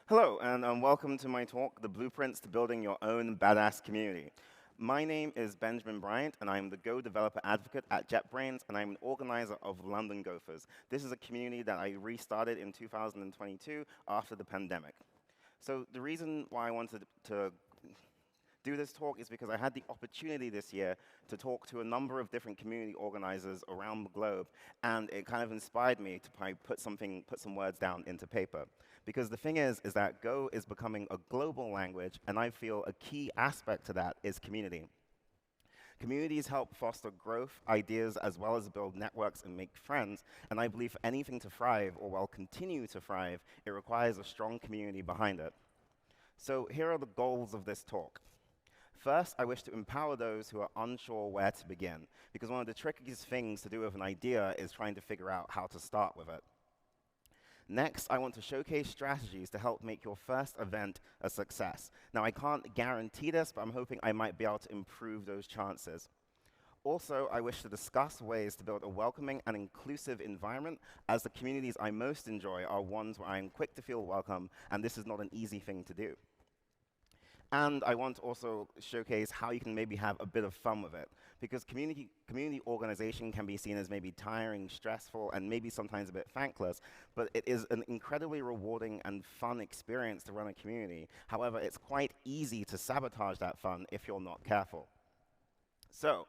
Hello, and welcome to my talk, The Blueprints to Building Your Own Badass Community. My name is Benjamin Bryant, and I'm the Go developer advocate at JetBrains, and I'm an organizer of London Gophers. This is a community that I restarted in 2022 after the pandemic. So the reason why I wanted to do this talk is because I had the opportunity this year to talk to a number of different community organizers around the globe, and it kind of inspired me to put some words down into paper. Because the thing is that Go is becoming a global language, and I feel a key aspect to that is community. Communities help foster growth, ideas, as well as build networks and make friends, and I believe for anything to thrive, or well, continue to thrive, it requires a strong community behind it. So here are the goals of this talk. First, I wish to empower those who are unsure where to begin, because one of the trickiest things to do with an idea is trying to figure out how to start with it. Next, I want to showcase strategies to help make your first event a success. Now, I can't guarantee this, but I'm hoping I might be able to improve those chances. Also, I wish to discuss ways to build a welcoming and inclusive environment, as the communities I most enjoy are ones where I am quick to feel welcome, and this is not an easy thing to do. And I want to also showcase how you can maybe have a bit of fun with it. Because community organization can be seen as maybe tiring, stressful, and maybe sometimes a bit thankless, but it is an incredibly rewarding and fun experience to run a community. However, it's quite easy to sabotage that fun if you're not careful. So,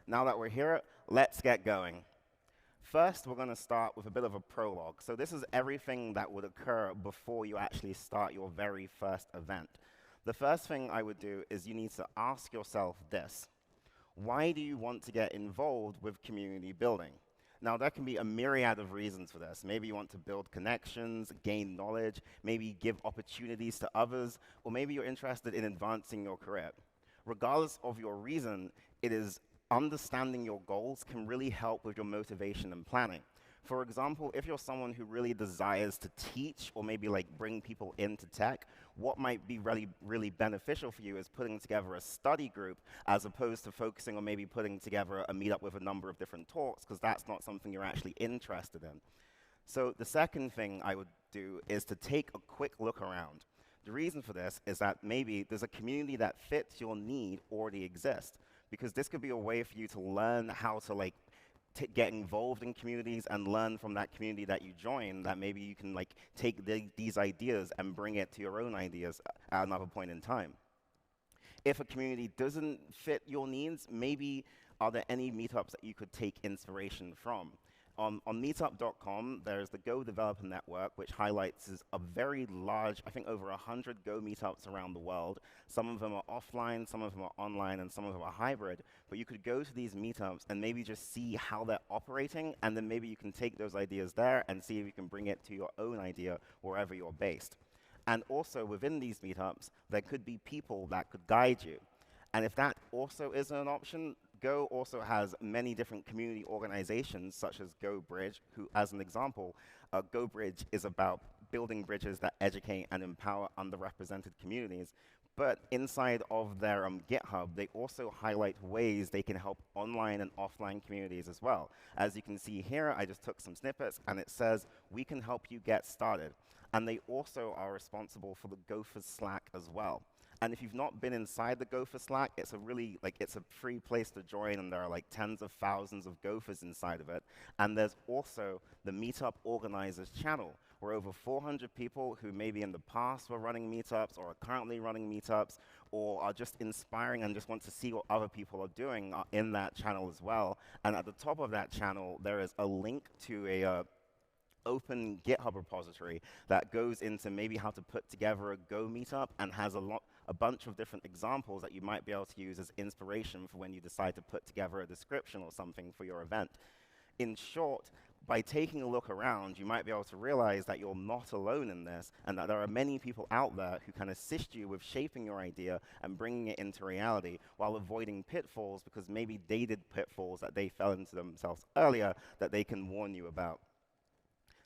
now that we're here, let's get going. First, we're going to start with a bit of a prologue. So this is everything that would occur before you actually start your very first event. The first thing I would do is you need to ask yourself this: why do you want to get involved with community building? Now, there can be a myriad of reasons for this. Maybe you want to build connections, gain knowledge, maybe give opportunities to others, or maybe you're interested in advancing your career. Regardless of your reason, it is understanding your goals can really help with your motivation and planning. For example, if you're someone who really desires to teach or maybe like bring people into tech, what might be really beneficial for you is putting together a study group as opposed to focusing on maybe putting together a meetup with a number of different talks, because that's not something you're actually interested in. So the second thing I would do is to take a quick look around. The reason for this is that maybe there's a community that fits your need already exists, because this could be a way for you to learn how to get involved in communities and learn from that community that you join, that maybe you can take these ideas and bring it to your own ideas at another point in time. If a community doesn't fit your needs, maybe are there any meetups that you could take inspiration from? On meetup.com, there's the Go Developer Network, which highlights a very large, I think over 100 Go meetups around the world. Some of them are offline, some of them are online, and some of them are hybrid. But you could go to these meetups and maybe just see how they're operating, and then maybe you can take those ideas there and see if you can bring it to your own idea wherever you're based. And also within these meetups, there could be people that could guide you. And if that also isn't an option, Go also has many different community organizations, such as GoBridge, who, as an example, GoBridge is about building bridges that educate and empower underrepresented communities. But inside of their GitHub, they also highlight ways they can help online and offline communities as well. As you can see here, I just took some snippets, and it says, we can help you get started. And they also are responsible for the Gophers Slack as well. And if you've not been inside the Gopher Slack, it's it's a free place to join, and there are tens of thousands of Gophers inside of it. And there's also the Meetup Organizers channel, where over 400 people who maybe in the past were running meetups or are currently running meetups or are just inspiring and just want to see what other people are doing are in that channel as well. And at the top of that channel, there is a link to a open GitHub repository that goes into maybe how to put together a Go meetup and has a bunch of different examples that you might be able to use as inspiration for when you decide to put together a description or something for your event. In short, by taking a look around, you might be able to realize that you're not alone in this, and that there are many people out there who can assist you with shaping your idea and bringing it into reality while avoiding pitfalls, because maybe they did pitfalls that they fell into themselves earlier that they can warn you about.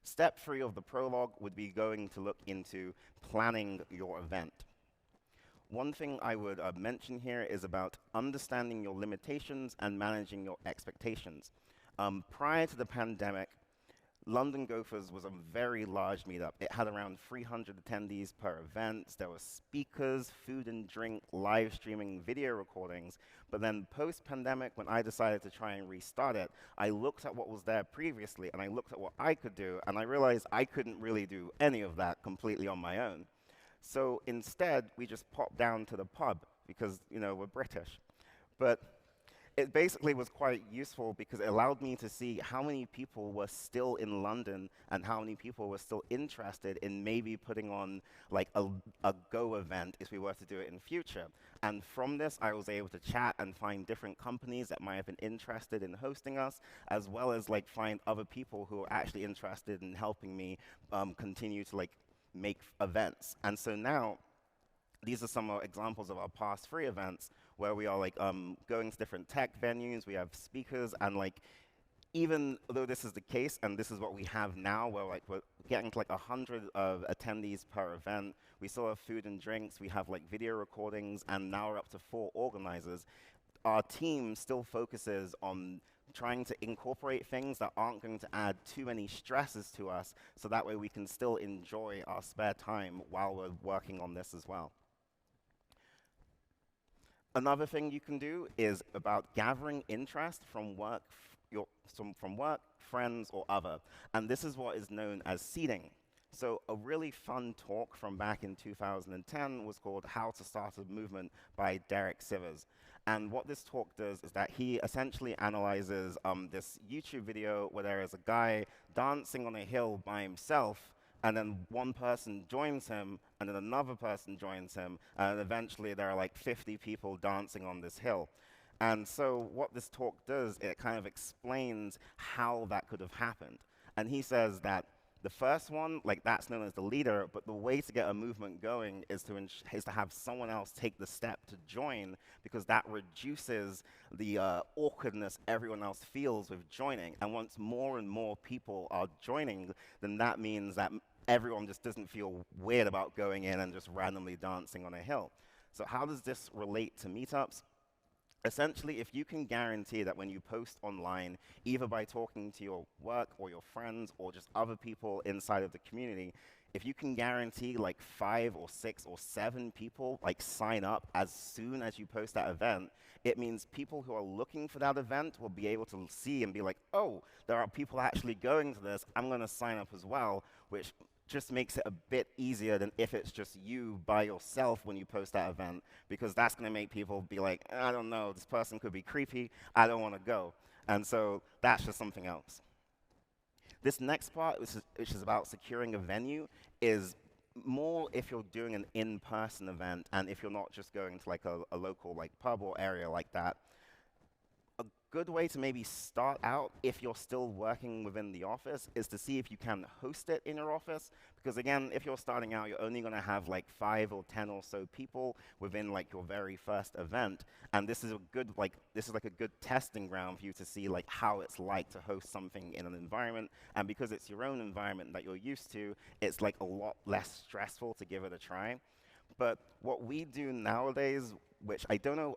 Step 3 of the prologue would be going to look into planning your event. One thing I would mention here is about understanding your limitations and managing your expectations. Prior to the pandemic, London Gophers was a very large meetup. It had around 300 attendees per event. There were speakers, food and drink, live streaming, video recordings. But then post-pandemic, when I decided to try and restart it, I looked at what was there previously, and I looked at what I could do, and I realized I couldn't really do any of that completely on my own. So instead, we just popped down to the pub because, we're British. But it basically was quite useful because it allowed me to see how many people were still in London and how many people were still interested in maybe putting on like a Go event if we were to do it in future. And from this, I was able to chat and find different companies that might have been interested in hosting us, as well as like find other people who are actually interested in helping me continue to like make events. And so now, these are some examples of our past free events where we are like going to different tech venues, we have speakers, and like even though this is the case, and this is what we have now, where like we're getting to like 100 attendees per event, we still have food and drinks, we have like video recordings, and now we're up to 4 organizers. Our team still focuses on trying to incorporate things that aren't going to add too many stresses to us, so that way we can still enjoy our spare time while we're working on this as well. Another thing you can do is about gathering interest from work, from work, friends, or other. And this is what is known as seeding. So a really fun talk from back in 2010 was called How to Start a Movement by Derek Sivers. And what this talk does is that he essentially analyzes this YouTube video where there is a guy dancing on a hill by himself, and then one person joins him, and then another person joins him, and eventually there are like 50 people dancing on this hill. And so what this talk does, it kind of explains how that could have happened. And he says that the first one, like that's known as the leader, but the way to get a movement going is to have someone else take the step to join, because that reduces the awkwardness everyone else feels with joining. And once more and more people are joining, then that means that everyone just doesn't feel weird about going in and just randomly dancing on a hill. So how does this relate to meetups? Essentially, if you can guarantee that when you post online, either by talking to your work or your friends or just other people inside of the community, if you can guarantee like 5 or 6 or 7 people like sign up as soon as you post that event, it means people who are looking for that event will be able to see and be like, oh, there are people actually going to this, I'm going to sign up as well, which just makes it a bit easier than if it's just you by yourself when you post that event, because that's going to make people be like, I don't know, this person could be creepy, I don't want to go. And so that's just something else. This next part, which is about securing a venue, is more if you're doing an in-person event and if you're not just going to like a local like pub or area like that. A good way to maybe start out if you're still working within the office is to see if you can host it in your office, because again, if you're starting out, you're only going to have like 5 or 10 or so people within like your very first event, and this is a good a good testing ground for you to see like how it's like to host something in an environment. And because it's your own environment that you're used to, it's like a lot less stressful to give it a try. But what we do nowadays, which I don't know,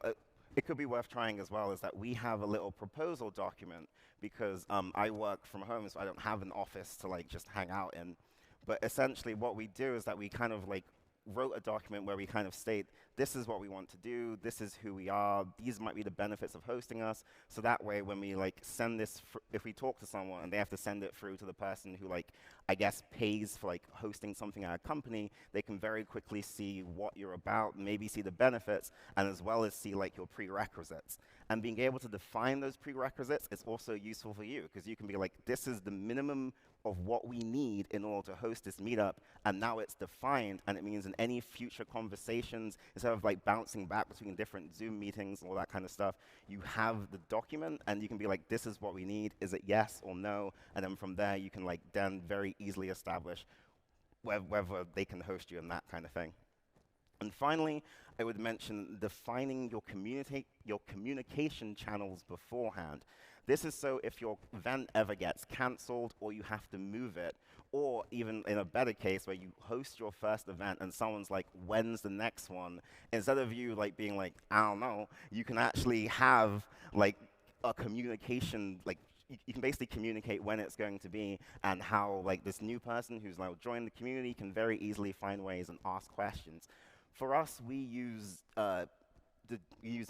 it could be worth trying as well, is that we have a little proposal document, because I work from home, so I don't have an office to like just hang out in. But essentially what we do is that we kind of like wrote a document where we kind of state, this is what we want to do, this is who we are, these might be the benefits of hosting us, so that way when we like send this, if we talk to someone and they have to send it through to the person who like, I guess pays for like hosting something at a company, they can very quickly see what you're about, maybe see the benefits, and as well as see like your prerequisites. And being able to define those prerequisites is also useful for you, because you can be like, this is the minimum of what we need in order to host this meetup, and now it's defined, and it means in any future conversations, instead of like bouncing back between different Zoom meetings and all that kind of stuff, you have the document, and you can be like, this is what we need, is it yes or no? And then from there, you can like then very easily establish whether they can host you and that kind of thing. And finally, I would mention defining your communication channels beforehand. This is so if your event ever gets cancelled or you have to move it, or even in a better case where you host your first event and someone's like, when's the next one? Instead of you like being like, I don't know, you can actually have like a communication like you can basically communicate when it's going to be and how like this new person who's now joined the community can very easily find ways and ask questions. For us, we use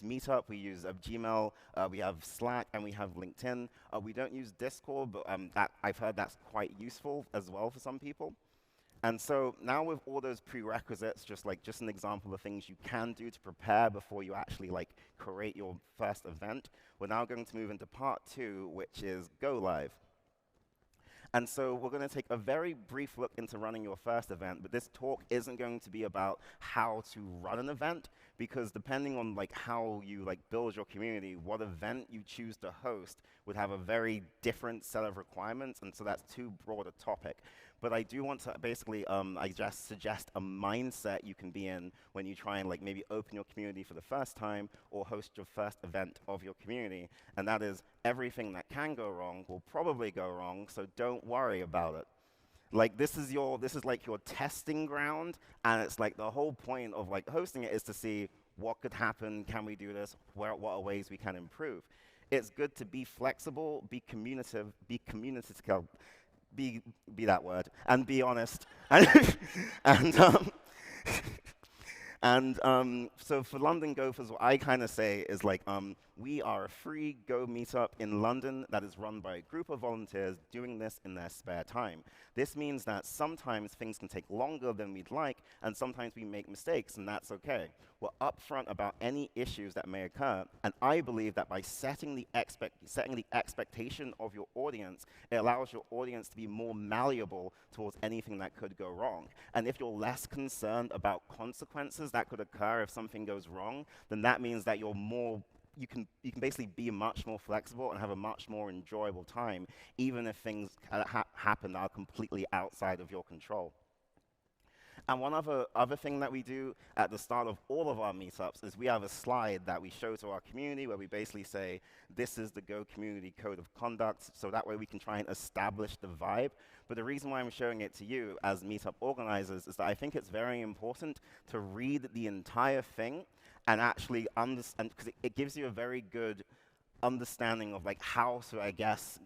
Meetup, we use Gmail, we have Slack, and we have LinkedIn. We don't use Discord, but that I've heard that's quite useful as well for some people. And so now with all those prerequisites, just an example of things you can do to prepare before you actually like create your first event, we're now going to move into part 2, which is go live. And so we're going to take a very brief look into running your first event, but this talk isn't going to be about how to run an event, because depending on like how you like build your community, what event you choose to host would have a very different set of requirements, and so that's too broad a topic. But I do want to basically, I just suggest a mindset you can be in when you try and like maybe open your community for the first time or host your first event of your community. And that is everything that can go wrong will probably go wrong, so don't worry about it. Like this is like your testing ground, and it's like the whole point of like hosting it is to see what could happen, can we do this, what are ways we can improve. It's good to be flexible, be communicative, be that word, and be honest. And, so for London Gophers, what I kind of say is like, we are a free Go meetup in London that is run by a group of volunteers doing this in their spare time. This means that sometimes things can take longer than we'd like, and sometimes we make mistakes, and that's okay. We're upfront about any issues that may occur, and I believe that by setting the expectation of your audience, it allows your audience to be more malleable towards anything that could go wrong. And if you're less concerned about consequences that could occur if something goes wrong, then that means that you can basically be much more flexible and have a much more enjoyable time, even if things happen that are completely outside of your control. And one other thing that we do at the start of all of our meetups is we have a slide that we show to our community where we basically say, this is the Go community code of conduct, so that way we can try and establish the vibe. But the reason why I'm showing it to you as meetup organizers is that I think it's very important to read the entire thing and actually understand, because it gives you a very good understanding of like how to, I guess,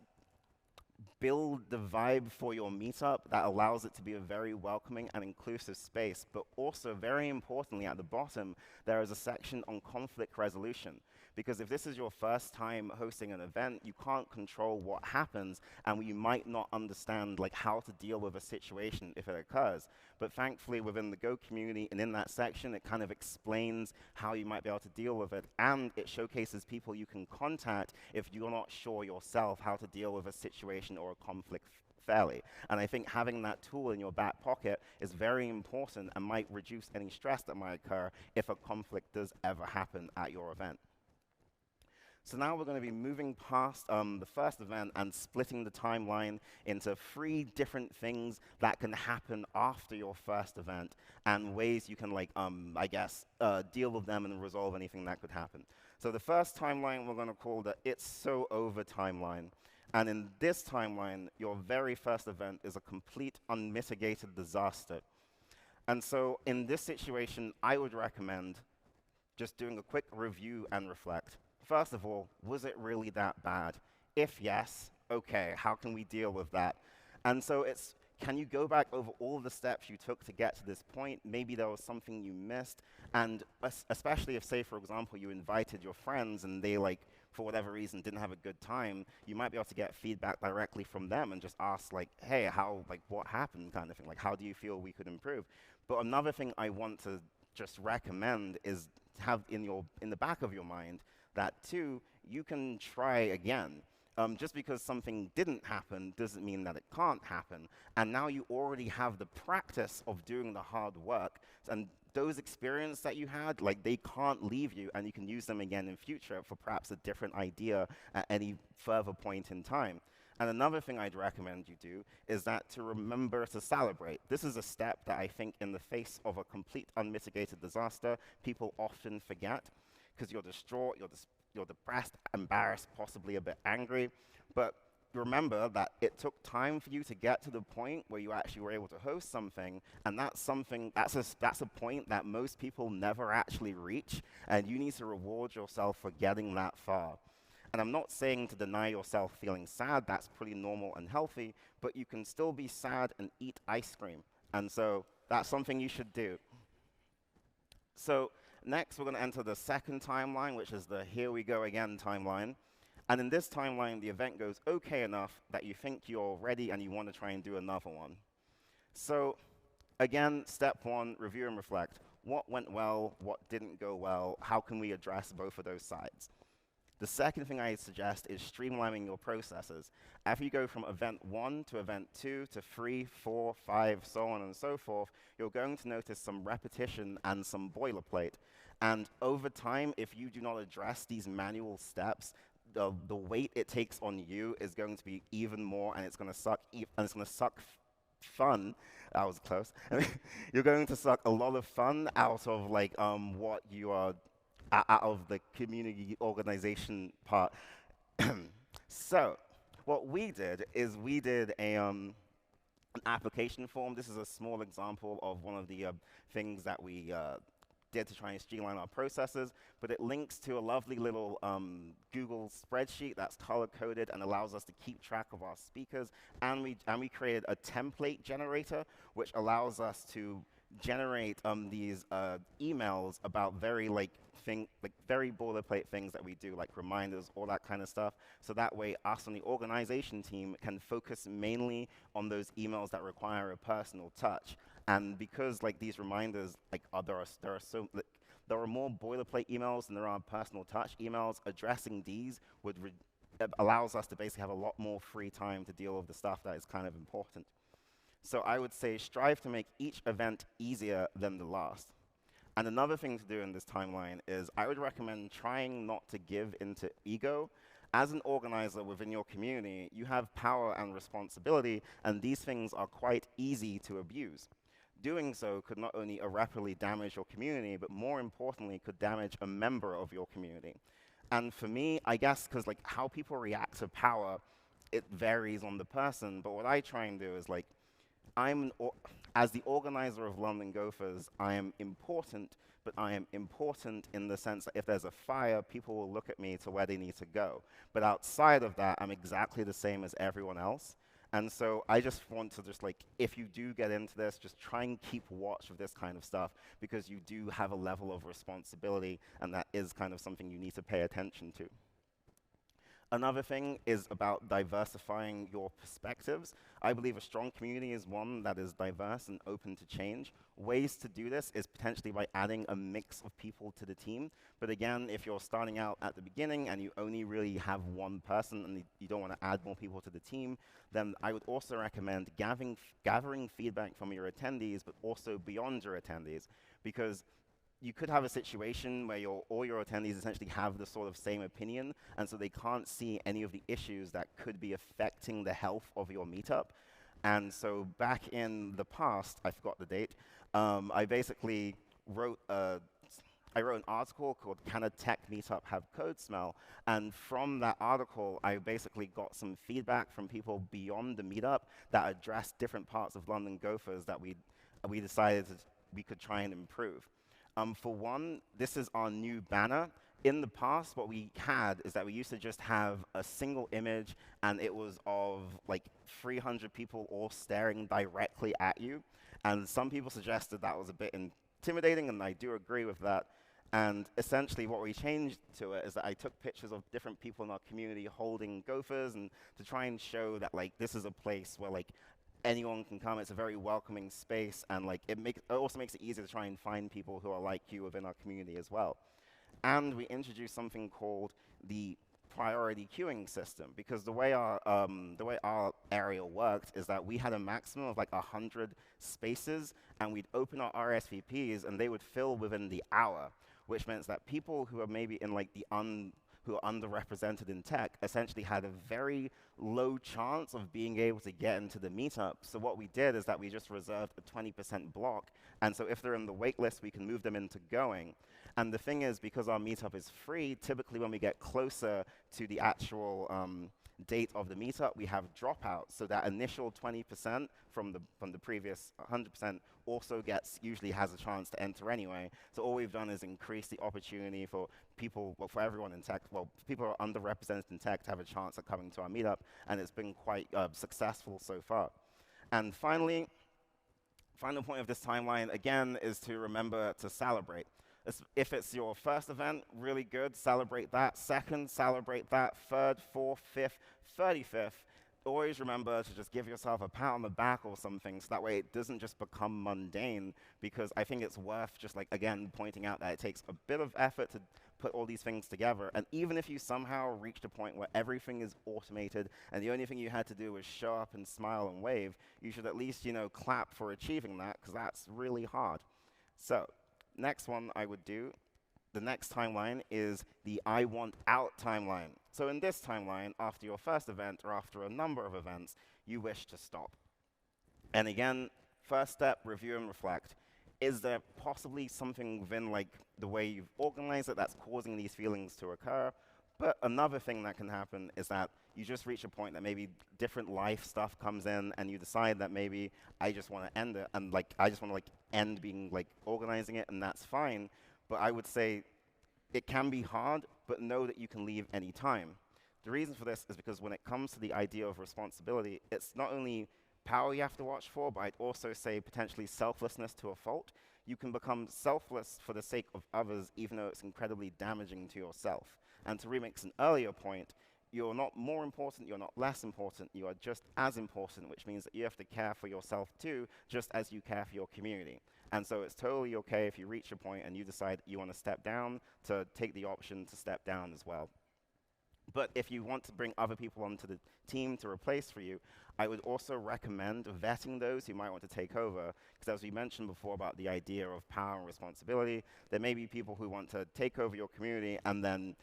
build the vibe for your meetup that allows it to be a very welcoming and inclusive space. But also, very importantly, at the bottom, there is a section on conflict resolution. Because if this is your first time hosting an event, you can't control what happens, and you might not understand like how to deal with a situation if it occurs. But thankfully, within the Go community and in that section, it kind of explains how you might be able to deal with it, and it showcases people you can contact if you're not sure yourself how to deal with a situation or a conflict fairly. And I think having that tool in your back pocket is very important and might reduce any stress that might occur if a conflict does ever happen at your event. So now we're going to be moving past the first event and splitting the timeline into 3 different things that can happen after your first event and ways you can, like, I guess, deal with them and resolve anything that could happen. So the first timeline we're going to call the It's So Over timeline. And in this timeline, your very first event is a complete unmitigated disaster. And so in this situation, I would recommend just doing a quick review and reflect. First of all, was it really that bad? If yes, okay, how can we deal with that? And so can you go back over all the steps you took to get to this point? Maybe there was something you missed, and especially if, say, for example, you invited your friends and they, like, for whatever reason, didn't have a good time, you might be able to get feedback directly from them and just ask, like, hey, what happened, kind of thing. Like, how do you feel we could improve? But another thing I want to just recommend is to have in the back of your mind that, too, you can try again. Just because something didn't happen doesn't mean that it can't happen. And now you already have the practice of doing the hard work. And those experiences that you had, like, they can't leave you, and you can use them again in future for perhaps a different idea at any further point in time. And another thing I'd recommend you do is that to remember to celebrate. This is a step that I think in the face of a complete unmitigated disaster, people often forget, because you're distraught, you're depressed, embarrassed, possibly a bit angry. But remember that it took time for you to get to the point where you actually were able to host something, and that's a point that most people never actually reach, and you need to reward yourself for getting that far. And I'm not saying to deny yourself feeling sad, that's pretty normal and healthy, but you can still be sad and eat ice cream. And so that's something you should do. So next, we're going to enter the second timeline, which is the here we go again timeline. And in this timeline, the event goes okay enough that you think you're ready and you want to try and do another one. So again, step one, review and reflect. What went well? What didn't go well? How can we address both of those sides? The second thing I suggest is streamlining your processes. After you go from event 1 to event 2 to 3, 4, 5, so on and so forth, you're going to notice some repetition and some boilerplate. And over time, if you do not address these manual steps, the weight it takes on you is going to be even more, and it's going to suck fun. That was close. You're going to suck a lot of fun out of like what you are out of the community organization part. So what we did is we did an application form. This is a small example of one of the things that we did to try and streamline our processes, but it links to a lovely little Google spreadsheet that's color-coded and allows us to keep track of our speakers. And we created a template generator, which allows us to generate these emails about very very boilerplate things that we do, like reminders, all that kind of stuff. So that way, us on the organization team can focus mainly on those emails that require a personal touch. And because like these reminders, like there are more boilerplate emails than there are personal touch emails. Addressing these allows us to basically have a lot more free time to deal with the stuff that is kind of important. So I would say strive to make each event easier than the last. And another thing to do in this timeline is I would recommend trying not to give into ego. As an organizer within your community, you have power and responsibility, and these things are quite easy to abuse. Doing so could not only irreparably damage your community, but more importantly, could damage a member of your community. And for me, I guess, because like how people react to power, it varies on the person, but what I try and do is like, as the organizer of London Gophers, I am important, but I am important in the sense that if there's a fire, people will look at me to where they need to go. But outside of that, I'm exactly the same as everyone else. And so I just want to just like, if you do get into this, just try and keep watch of this kind of stuff, because you do have a level of responsibility, and that is kind of something you need to pay attention to. Another thing is about diversifying your perspectives. I believe a strong community is one that is diverse and open to change. Ways to do this is potentially by adding a mix of people to the team. But again, if you're starting out at the beginning and you only really have one person and you don't want to add more people to the team, then I would also recommend gathering feedback from your attendees, but also beyond your attendees, because you could have a situation where all your attendees essentially have the sort of same opinion, and so they can't see any of the issues that could be affecting the health of your meetup. And so back in the past, I forgot the date, I basically wrote an article called "Can a Tech Meetup Have Code Smell?" And from that article, I basically got some feedback from people beyond the meetup that addressed different parts of London Gophers that we decided we could try and improve. For one, this is our new banner. In the past, what we had is that we used to just have a single image, and it was of like 300 people all staring directly at you. And some people suggested that was a bit intimidating, and I do agree with that. And essentially what we changed to it is that I took pictures of different people in our community holding Gophers, and to try and show that like this is a place where like anyone can come. It's a very welcoming space, and like it also makes it easier to try and find people who are like you within our community as well. And we introduced something called the priority queuing system, because the way our area worked is that we had a maximum of like 100 spaces, and we'd open our RSVPs and they would fill within the hour, which means that people who are maybe in like who are underrepresented in tech essentially had a very low chance of being able to get into the meetup. So what we did is that we just reserved a 20% block, and so if they're in the wait list, we can move them into going. And the thing is, because our meetup is free, typically when we get closer to the actual date of the meetup, we have dropouts. So that initial 20% from the previous 100% also usually has a chance to enter anyway. So all we've done is increase the opportunity for people, well, for everyone in tech, well, people who are underrepresented in tech to have a chance at coming to our meetup, and it's been quite successful so far. And finally, final point of this timeline, again, is to remember to celebrate. If it's your first event, really good, celebrate that. Second, celebrate that. Third, fourth, fifth, 35th. Always remember to just give yourself a pat on the back or something, so that way it doesn't just become mundane, because I think it's worth just, like, again, pointing out that it takes a bit of effort to put all these things together. And even if you somehow reached a point where everything is automated and the only thing you had to do was show up and smile and wave, you should at least, clap for achieving that, because that's really hard. So next one I would do, the next timeline is the I want out timeline. So in this timeline, after your first event or after a number of events, you wish to stop. And again, first step, review and reflect. Is there possibly something within, like, the way you've organized it that's causing these feelings to occur? But another thing that can happen is that you just reach a point that maybe different life stuff comes in, and you decide that maybe I just want to end it, and I just want to end being organizing it, and that's fine. But I would say it can be hard, but know that you can leave any time. The reason for this is because when it comes to the idea of responsibility, it's not only power you have to watch for, but I'd also say potentially selflessness to a fault. You can become selfless for the sake of others, even though it's incredibly damaging to yourself. And to remix an earlier point, you're not more important, you're not less important, you are just as important, which means that you have to care for yourself too, just as you care for your community. And so it's totally okay if you reach a point and you decide you want to step down, to take the option to step down as well. But if you want to bring other people onto the team to replace for you, I would also recommend vetting those who might want to take over. Because as we mentioned before about the idea of power and responsibility, there may be people who want to take over your community and then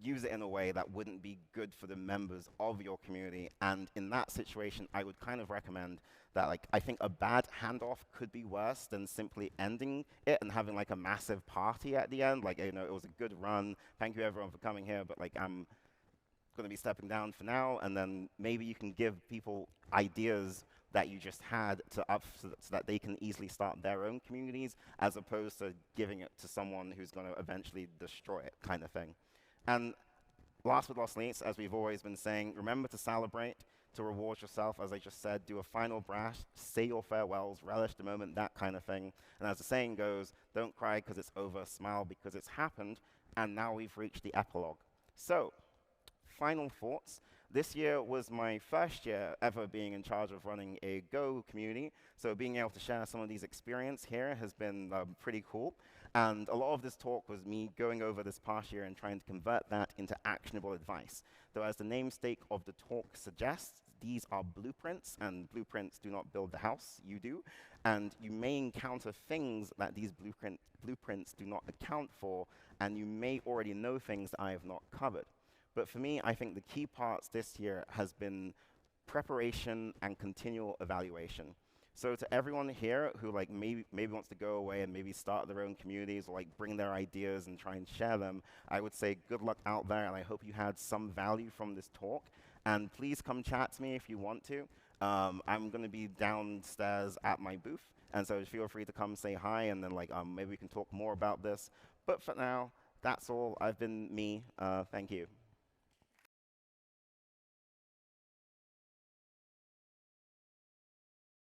use it in a way that wouldn't be good for the members of your community. And in that situation, I would kind of recommend that, I think a bad handoff could be worse than simply ending it and having a massive party at the end. It was a good run. Thank you everyone for coming here, but I'm going to be stepping down for now, and then maybe you can give people ideas that you just had so that they can easily start their own communities, as opposed to giving it to someone who's going to eventually destroy it, kind of thing. And last but not least, as we've always been saying, remember to celebrate, to reward yourself, as I just said, do a final brash, say your farewells, relish the moment, that kind of thing. And as the saying goes, don't cry because it's over, smile because it's happened, and now we've reached the epilogue. So, final thoughts. This year was my first year ever being in charge of running a Go community, so being able to share some of these experience here has been pretty cool. And a lot of this talk was me going over this past year and trying to convert that into actionable advice. Though as the namesake of the talk suggests, these are blueprints, and blueprints do not build the house, you do. And you may encounter things that these blueprints do not account for, and you may already know things that I have not covered. But for me, I think the key parts this year has been preparation and continual evaluation. So to everyone here who maybe wants to go away and maybe start their own communities, or bring their ideas and try and share them, I would say good luck out there, and I hope you had some value from this talk. And please come chat to me if you want to. I'm going to be downstairs at my booth, and so feel free to come say hi, and then maybe we can talk more about this. But for now, that's all. I've been me. Thank you.